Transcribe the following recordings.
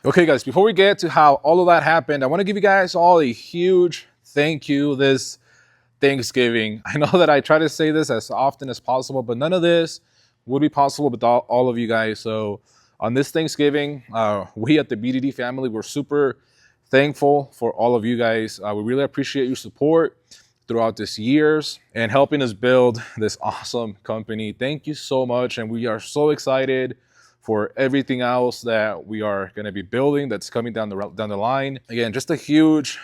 Okay guys, before we get to how all of that happened, I want to give you guys all a huge thank you this Thanksgiving. I know that I try to say this as often as possible, but none of this would be possible without all of you guys. So on this Thanksgiving, we at the BDD family, we're super thankful for all of you guys. We really appreciate your support throughout this years and helping us build this awesome company. Thank you so much. And we are so excited for everything else that we are going to be building that's coming down the line. Again, just a huge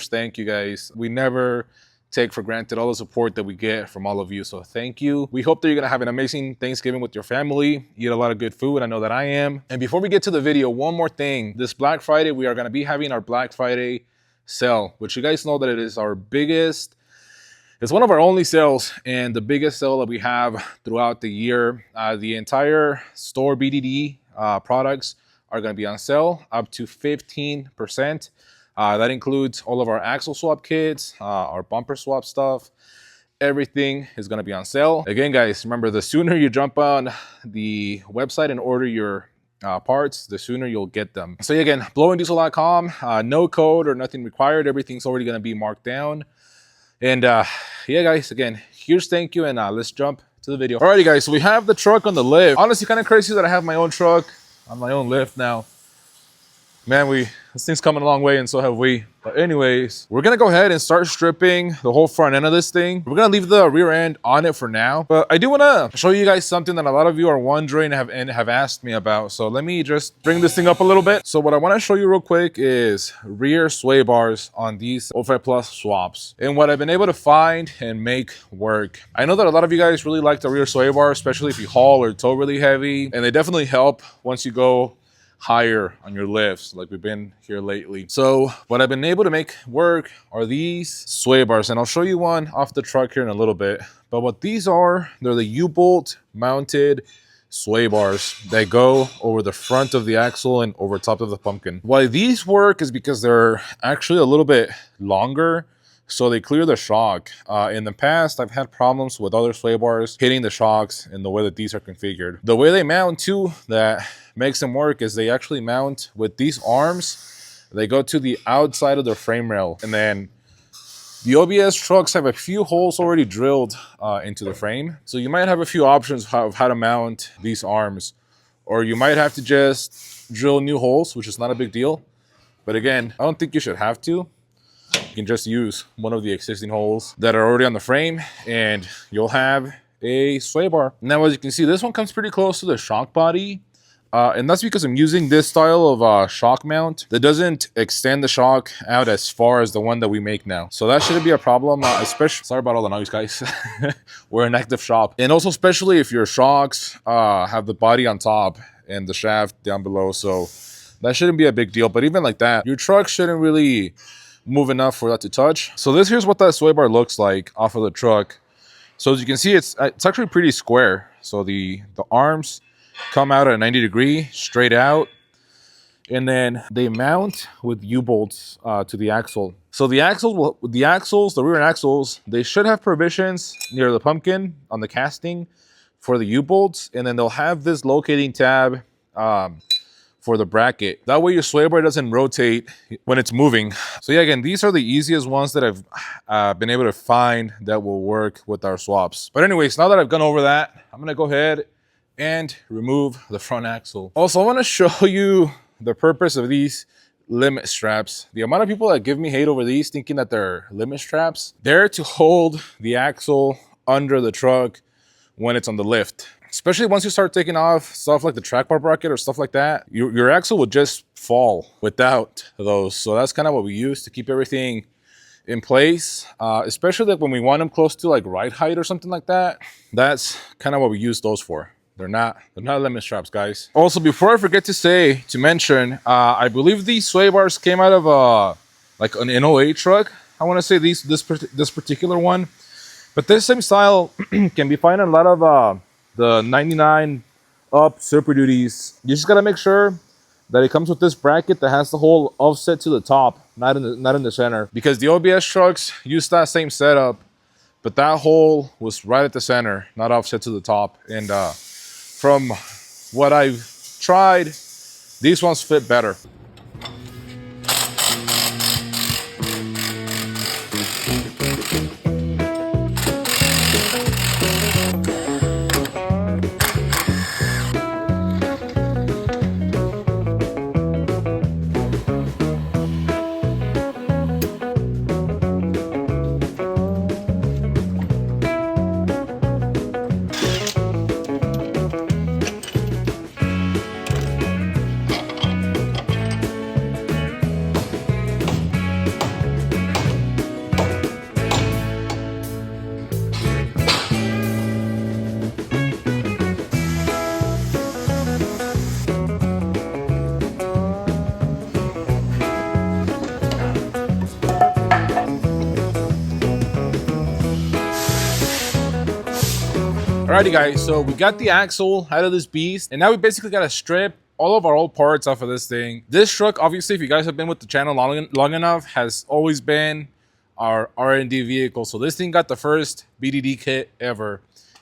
thank you guys. We never take for granted all the support that we get from all of you, so thank you. We hope that you're gonna have an amazing Thanksgiving with your family, eat a lot of good food. I know that I am. And before we get to the video, one more thing. This Black Friday, we are gonna be having our Black Friday sale, which you guys know that it is our biggest, it's one of our only sales and the biggest sale that we have throughout the year. The entire store BDD products are going to be on sale up to 15%. That includes all of our axle swap kits, our bumper swap stuff. Everything is going to be on sale. Again, guys, remember, the sooner you jump on the website and order your parts, the sooner you'll get them. So again, blowingdiesel.com, no code or nothing required. Everything's already going to be marked down. And yeah, guys, again, huge thank you, and let's jump to the video. Alrighty, guys, so we have the truck on the lift. Honestly, kind of crazy that I have my own truck on my own lift now. Man, this thing's coming a long way, and so have we. But anyways, we're gonna go ahead and start stripping the whole front end of this thing. We're gonna leave the rear end on it for now, but I do wanna show you guys something that a lot of you are wondering and have asked me about. So let me just bring this thing up a little bit. So what I wanna show you real quick is rear sway bars on these 05 Plus swaps and what I've been able to find and make work. I know that a lot of you guys really like the rear sway bar, especially if you haul or tow really heavy, and they definitely help once you go higher on your lifts like we've been here lately. So what I've been able to make work are these sway bars, and I'll show you one off the truck here in a little bit. But what these are, they're the U-bolt mounted sway bars that go over the front of the axle and over top of the pumpkin. Why these work is because they're actually a little bit longer, so they clear the shock. In the past, I've had problems with other sway bars hitting the shocks in the way that these are configured. The way they mount too, that makes them work, is they actually mount with these arms. They go to the outside of the frame rail, and then the OBS trucks have a few holes already drilled into the frame. So you might have a few options of how to mount these arms, or you might have to just drill new holes, which is not a big deal. But again, I don't think you should have to. You can just use one of the existing holes that are already on the frame, and you'll have a sway bar. Now, as you can see, this one comes pretty close to the shock body. And that's because I'm using this style of shock mount that doesn't extend the shock out as far as the one that we make now. So that shouldn't be a problem, especially, sorry about all the noise, guys. We're an active shop. And also, especially if your shocks have the body on top and the shaft down below. So that shouldn't be a big deal. But even like that, your truck shouldn't really move enough for that to touch. So here's what that sway bar looks like off of the truck. So as you can see, it's actually pretty square. So the arms come out at a 90 degree straight out, and then they mount with U-bolts to the axle. So the rear axles, they should have provisions near the pumpkin on the casting for the U-bolts, and then they'll have this locating tab for the bracket. That way your sway bar doesn't rotate when it's moving. So yeah, again, these are the easiest ones that I've been able to find that will work with our swaps. But anyways, now that I've gone over that, I'm gonna go ahead and remove the front axle. Also, I want to show you the purpose of these limit straps. The amount of people that give me hate over these, thinking that they're limit straps, they're to hold the axle under the truck when it's on the lift. Especially once you start taking off stuff like the track bar bracket or stuff like that, your axle would just fall without those. So that's kind of what we use to keep everything in place, especially like when we want them close to like ride height or something like that. That's kind of what we use those for. They're not limit straps, guys. Also, before I forget to mention, I believe these sway bars came out of like an NOA truck. I want to say this particular one, but this same style can be found in a lot of the 99 up Super Duties. You just gotta make sure that it comes with this bracket that has the hole offset to the top, not in the center, because the OBS trucks use that same setup, but that hole was right at the center, not offset to the top. And from what I've tried, these ones fit better. Alrighty guys, so we got the axle out of this beast, and now we basically got to strip all of our old parts off of this thing. This truck, obviously, if you guys have been with the channel long enough, has always been our R&D vehicle. So this thing got the first BDD kit ever.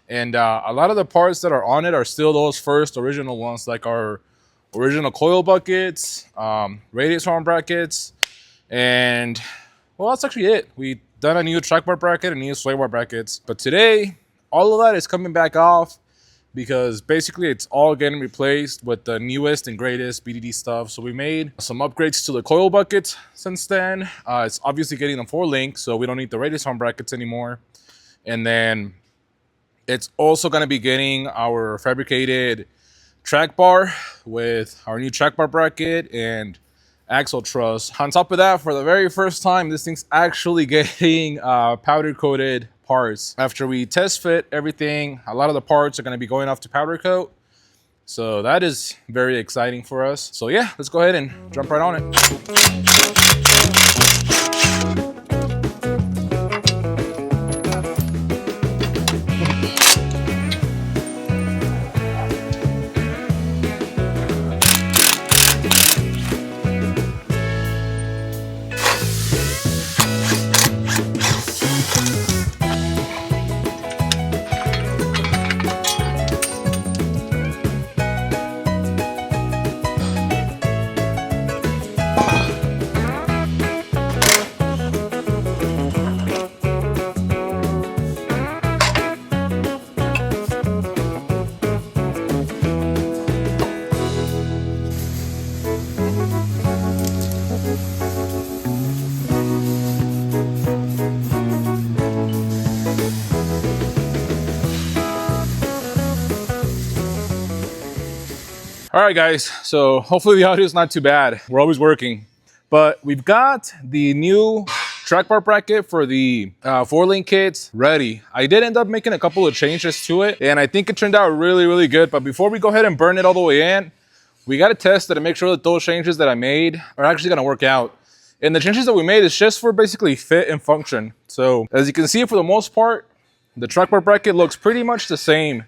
And a lot of the parts that are on it are still those first original ones, like our original coil buckets, radius arm brackets, and well, that's actually it. We done a new track bar bracket and new sway bar brackets. But today, all of that is coming back off because basically it's all getting replaced with the newest and greatest BDD stuff. So we made some upgrades to the coil buckets since then. It's obviously getting them 4-link, so we don't need the radius arm brackets anymore. And then it's also going to be getting our fabricated track bar with our new track bar bracket and axle truss. On top of that, for the very first time, this thing's actually getting powder coated parts. After we test fit everything, a lot of the parts are going to be going off to powder coat. So that is very exciting for us. So yeah, let's go ahead and jump right on it. All right, guys, so hopefully the audio is not too bad. We're always working. But we've got the new track bar bracket for the 4-link kits ready. I did end up making a couple of changes to it, and I think it turned out really, really good. But before we go ahead and burn it all the way in, we got to test it and make sure that those changes that I made are actually going to work out. And the changes that we made is just for basically fit and function. So as you can see, for the most part, the track bar bracket looks pretty much the same.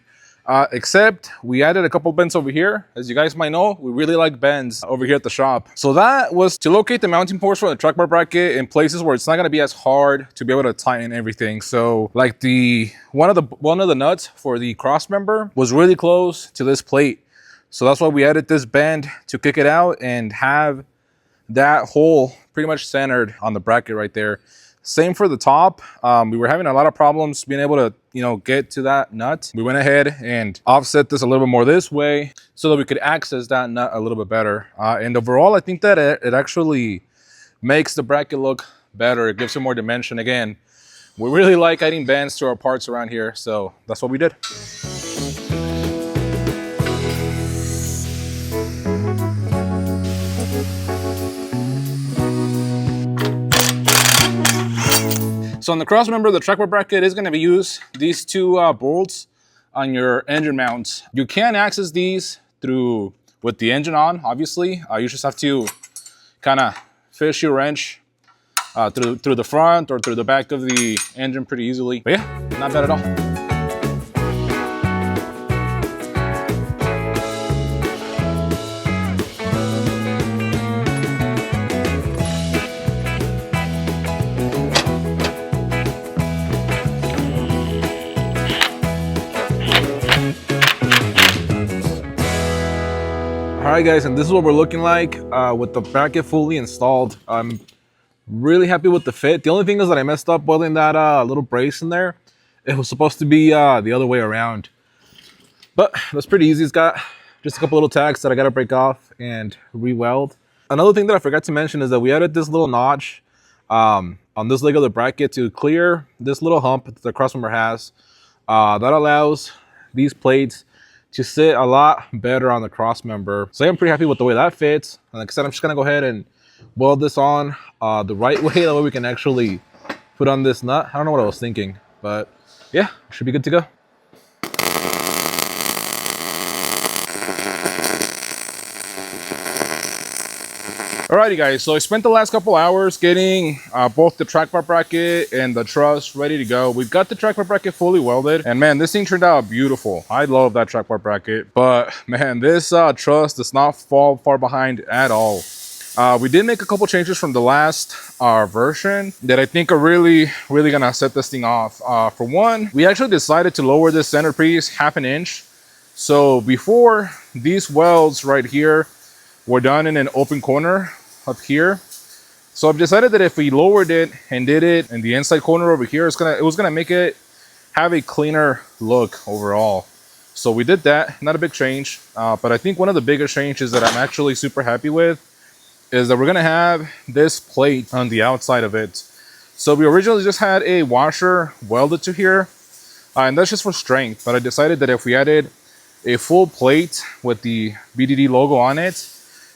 Except we added a couple bends over here. As you guys might know, we really like bends over here at the shop. So that was to locate the mounting post for the track bar bracket in places where it's not going to be as hard to be able to tighten everything. So like one of the nuts for the cross member was really close to this plate. So that's why we added this bend to kick it out and have that hole pretty much centered on the bracket right there. Same for the top. We were having a lot of problems being able to, get to that nut. We went ahead and offset this a little bit more this way so that we could access that nut a little bit better. And overall, I think that it actually makes the bracket look better. It gives it more dimension. Again, we really like adding bends to our parts around here, so that's what we did. So on the cross member, the track bar bracket is going to be used these two bolts on your engine mounts. You can access these with the engine on, obviously. You just have to kind of fish your wrench through the front or through the back of the engine pretty easily. But yeah, not bad at all. All right, guys, and this is what we're looking like with the bracket fully installed. I'm really happy with the fit. The only thing is that I messed up welding that little brace in there. It was supposed to be the other way around, but that's pretty easy. It's got just a couple little tacks that I got to break off and re-weld. Another thing that I forgot to mention is that we added this little notch on this leg of the bracket to clear this little hump that the crossmember has. That allows these plates to sit a lot better on the cross member. So I'm pretty happy with the way that fits. And like I said, I'm just gonna go ahead and weld this on the right way. That way we can actually put on this nut. I don't know what I was thinking, but yeah, should be good to go. Alrighty guys, so I spent the last couple hours getting both the track bar bracket and the truss ready to go. We've got the track bar bracket fully welded, and man, this thing turned out beautiful. I love that track bar bracket, but man, this truss does not fall far behind at all. We did make a couple changes from the last version that I think are really gonna set this thing off. For one, we actually decided to lower this centerpiece half an inch. So before, these welds right here were done in an open corner up here. So I've decided that if we lowered it and did it in the inside corner over here, it was gonna make it have a cleaner look overall. So we did that, not a big change, but I think one of the biggest changes that I'm actually super happy with is that we're gonna have this plate on the outside of it. So we originally just had a washer welded to here, and that's just for strength, but I decided that if we added a full plate with the BDD logo on it,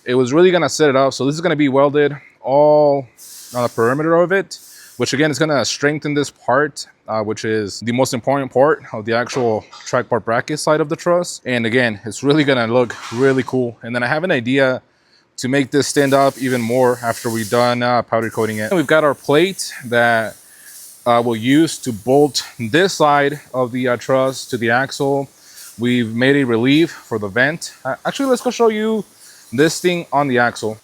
it was really gonna set it up. So this is gonna be welded all on the perimeter of it, which again is gonna strengthen this part, which is the most important part of the actual track bar bracket side of the truss. And again, it's really gonna look really cool. And then I have an idea to make this stand up even more after we're done powder coating it. We've got our plate that we'll use to bolt this side of the truss to the axle. We've made a relief for the vent. Actually, let's go show you this thing on the axle.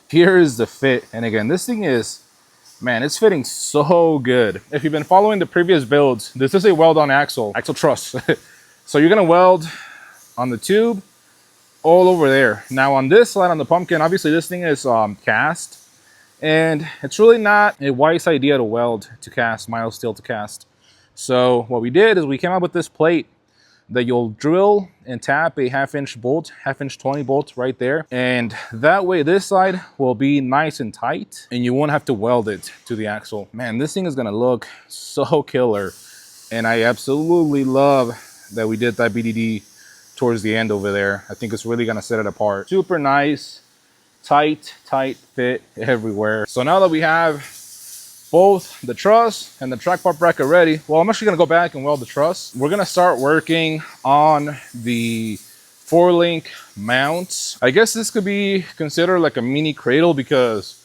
Here is the fit, and again, this thing is, man, it's fitting so good. If you've been following the previous builds, this is a weld-on axle truss. So you're gonna weld on the tube all over there. Now on this side, on the pumpkin, obviously this thing is cast, and it's really not a wise idea to weld to cast, mild steel to cast. So what we did is we came up with this plate that you'll drill and tap a 1/2 inch bolt, 1/2 inch 20 bolt right there. And that way this side will be nice and tight and you won't have to weld it to the axle. Man, this thing is gonna look so killer. And I absolutely love that we did that BDD towards the end over there. I think it's really gonna set it apart. Super nice, tight fit everywhere. So now that we have both the truss and the track bar bracket ready, well, I'm actually gonna go back and weld the truss. We're gonna start working on the 4-link mounts. I guess this could be considered like a mini cradle because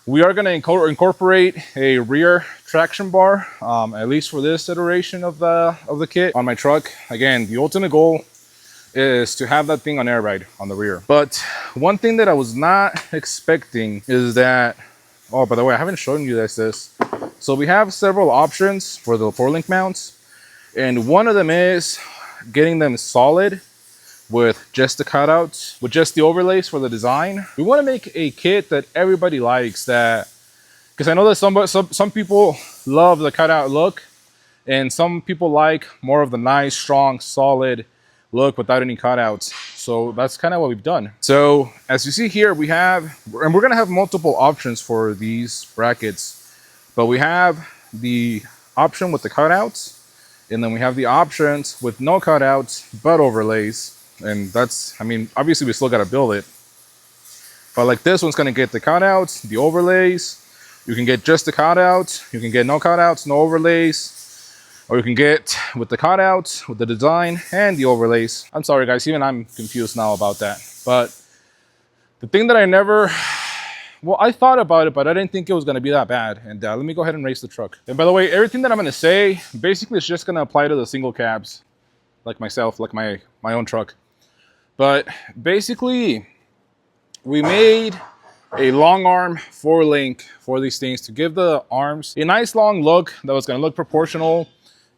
we are gonna incorporate a rear traction bar, at least for this iteration of the kit on my truck. Again, the ultimate goal is to have that thing on air ride on the rear. But one thing that I was not expecting is that, oh, by the way, I haven't shown you guys this. So we have several options for the 4-link mounts. And one of them is getting them solid with just the cutouts, with just the overlays for the design. We want to make a kit that everybody likes, that, because I know that some people love the cutout look, and some people like more of the nice, strong, solid look without any cutouts. So that's kind of what we've done. So as you see here, we have, and we're gonna have multiple options for these brackets, but we have the option with the cutouts, and then we have the options with no cutouts but overlays. And that's, I mean, obviously we still gotta build it, but like this one's gonna get the cutouts, the overlays. You can get just the cutouts, you can get no cutouts, no overlays, or you can get with the cutouts, with the design, and the overlays. I'm sorry guys, even I'm confused now about that. But the thing that I never, well, I thought about it, but I didn't think it was gonna be that bad. And let me go ahead and race the truck. And by the way, everything that I'm gonna say, basically is just gonna apply to the single cabs, like myself, like my own truck. But basically, we made a long arm 4-link for these things to give the arms a nice long look that was gonna look proportional.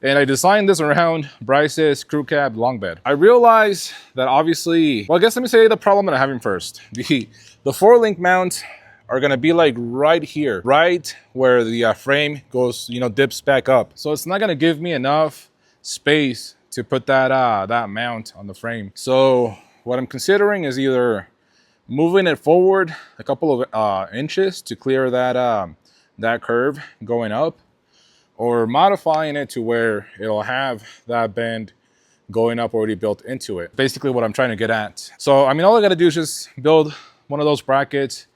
And I designed this around Bryce's crew cab long bed. I realized that obviously, well, I guess let me say the problem that I'm having first. The 4-link mounts are gonna be like right here, right where the frame goes, you know, dips back up. So it's not gonna give me enough space to put that that mount on the frame. So what I'm considering is either moving it forward a couple of inches to clear that that curve going up, or modifying it to where it'll have that bend going up already built into it. Basically what I'm trying to get at. So, I mean, all I gotta do is just build one of those brackets,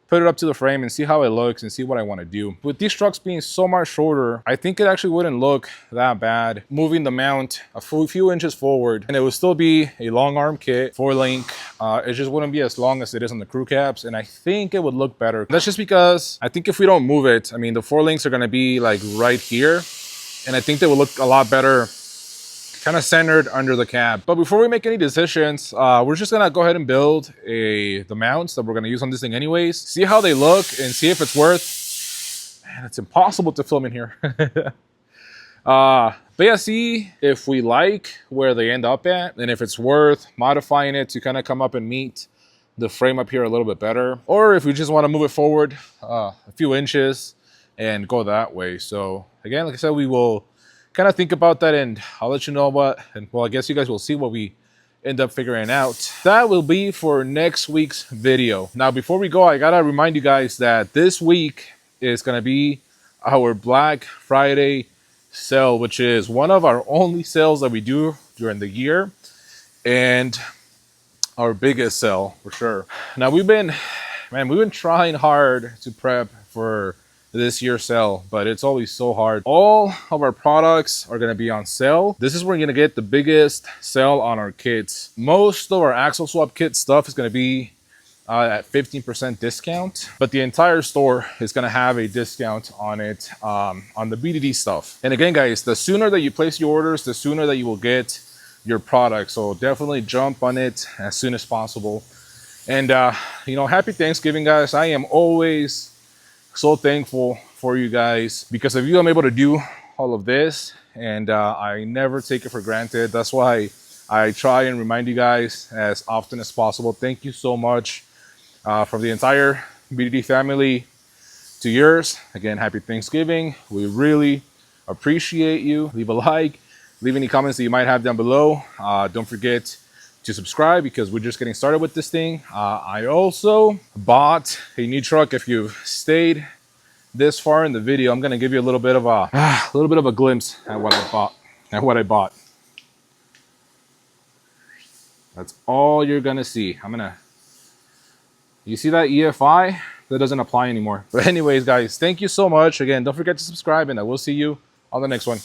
put it up to the frame and see how it looks and see what I want to do. With these trucks being so much shorter, I think it actually wouldn't look that bad moving the mount a few inches forward, and it would still be a long arm kit, 4-link. It just wouldn't be as long as it is on the crew cabs, and I think it would look better. That's just because I think if we don't move it, I mean, the 4 links are going to be like right here, and I think they will look a lot better kind of centered under the cab. But before we make any decisions, we're just gonna go ahead and build the mounts that we're gonna use on this thing anyways, see how they look and see if it's worth. Man, it's impossible to film in here. But yeah, see if we like where they end up at and if it's worth modifying it to kind of come up and meet the frame up here a little bit better, or if we just want to move it forward a few inches and go that way. So again, like I said, we will kind of think about that, and I'll let you know what, and well, I guess you guys will see what we end up figuring out. That will be for next week's video. Now, before we go, I gotta remind you guys that this week is gonna be our Black Friday sale, which is one of our only sales that we do during the year, and our biggest sale for sure. Now, we've been trying hard to prep for this year's sale, but it's always so hard. All of our products are going to be on sale. This is where you're going to get the biggest sale on our kits. Most of our axle swap kit stuff is going to be at 15% discount, but the entire store is going to have a discount on it, on the BDD stuff. And again, guys, the sooner that you place your orders, the sooner that you will get your product. So definitely jump on it as soon as possible. And you know, happy Thanksgiving, guys. I am always so thankful for you guys, because of you I'm able to do all of this, and I never take it for granted. That's why I try and remind you guys as often as possible. Thank you so much from the entire BDD family to yours. Again, happy Thanksgiving. We really appreciate you. Leave a like, leave any comments that you might have down below. Don't forget to subscribe, because we're just getting started with this thing. I also bought a new truck. If you've stayed this far in the video, I'm gonna give you a little bit of a glimpse at what I bought. That's all you're gonna see. You see that EFI? That doesn't apply anymore. But anyways, guys, thank you so much. Again, don't forget to subscribe, and I will see you on the next one.